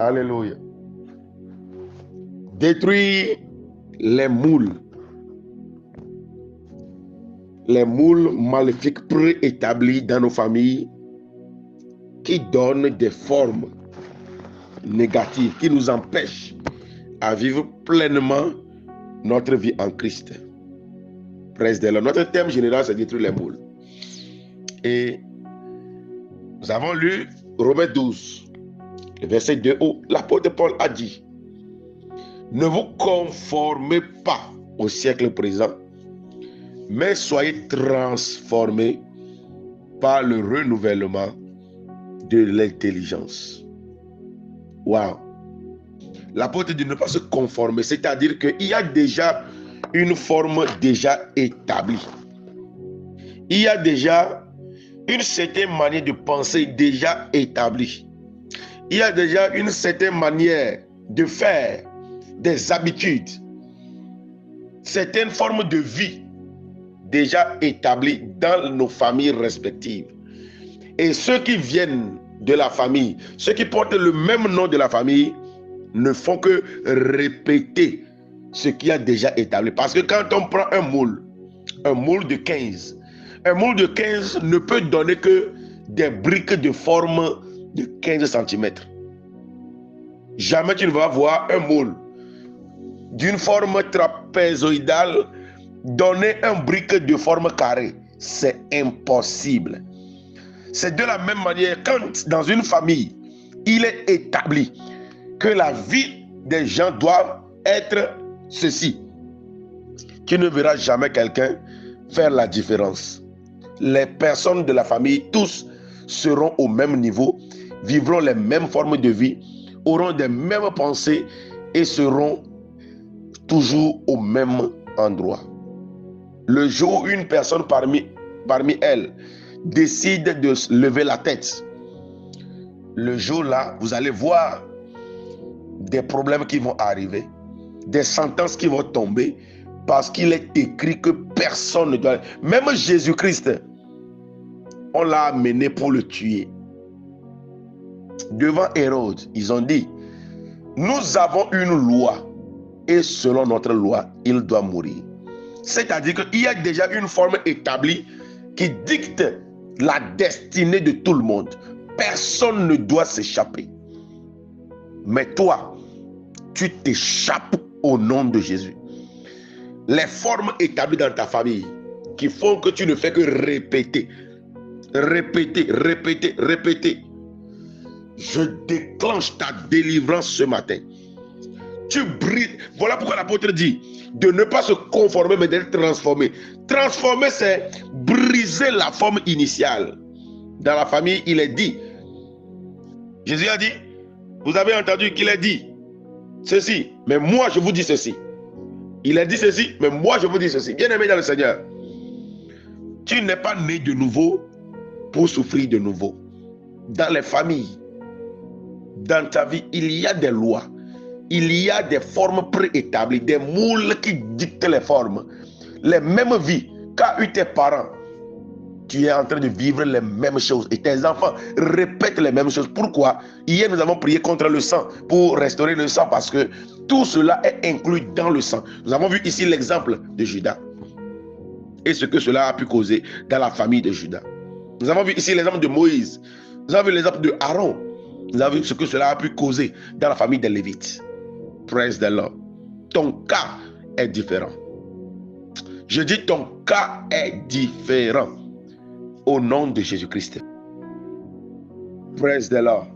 Alléluia. Détruire les moules maléfiques préétablis dans nos familles qui donnent des formes négatives, qui nous empêchent à vivre pleinement notre vie en Christ. Notre thème général, c'est détruire les moules. Et nous avons lu Romains 12, le verset 2, où l'apôtre Paul a dit: ne vous conformez pas au siècle présent, mais soyez transformés par le renouvellement de l'intelligence. Waouh! L'apôtre dit ne pas se conformer, c'est-à-dire qu'il y a déjà une forme déjà établie. Il y a déjà une certaine manière de penser déjà établie. Il y a déjà une certaine manière de faire, des habitudes, certaines formes de vie déjà établies dans nos familles respectives. Et ceux qui viennent de la famille, ceux qui portent le même nom de la famille, ne font que répéter ce qui a déjà établi. Parce que quand on prend un moule de 15, un moule de 15 ne peut donner que des briques de forme de 15 cm. Jamais tu ne vas voir un moule d'une forme trapézoïdale donner un brique de forme carrée. C'est impossible. C'est de la même manière quand dans une famille, il est établi que la vie des gens doit être ceci. Tu ne verras jamais quelqu'un faire la différence. Les personnes de la famille, tous seront au même niveau, vivront les mêmes formes de vie, auront des mêmes pensées et seront toujours au même endroit. Le jour où une personne parmi elles décide de lever la tête, le jour-là, vous allez voir des problèmes qui vont arriver, des sentences qui vont tomber, parce qu'il est écrit que personne ne doit... Même Jésus-Christ, on l'a amené pour le tuer. Devant Hérode, ils ont dit: nous avons une loi, et selon notre loi, il doit mourir. C'est-à-dire qu'il y a déjà une forme établie qui dicte la destinée de tout le monde. Personne ne doit s'échapper. Mais toi, tu t'échappes au nom de Jésus. Les formes établies dans ta famille qui font que tu ne fais que répéter. Je déclenche ta délivrance ce matin. Tu brilles. Voilà pourquoi l'apôtre dit de ne pas se conformer, mais d'être transformé. Transformer, c'est briser la forme initiale. Dans la famille, il est dit. Jésus a dit, vous avez entendu qu'il a dit ceci, mais moi je vous dis ceci. Il a dit ceci, mais moi je vous dis ceci. Bien-aimé dans le Seigneur, tu n'es pas né de nouveau pour souffrir de nouveau. Dans les familles, dans ta vie, il y a des lois. Il y a des formes préétablies, des moules qui dictent les formes. Les mêmes vies qu'a eu tes parents. Tu es en train de vivre les mêmes choses. Et tes enfants répètent les mêmes choses. Pourquoi? Hier, nous avons prié contre le sang pour restaurer le sang parce que tout cela est inclus dans le sang. Nous avons vu ici l'exemple de Judas et ce que cela a pu causer dans la famille de Judas. Nous avons vu ici l'exemple de Moïse. Nous avons vu l'exemple de Aaron. Nous avons vu ce que cela a pu causer dans la famille des Lévites. Praise the Lord. Ton cas est différent. Je dis ton cas est différent. Au nom de Jésus-Christ. Praise the Lord.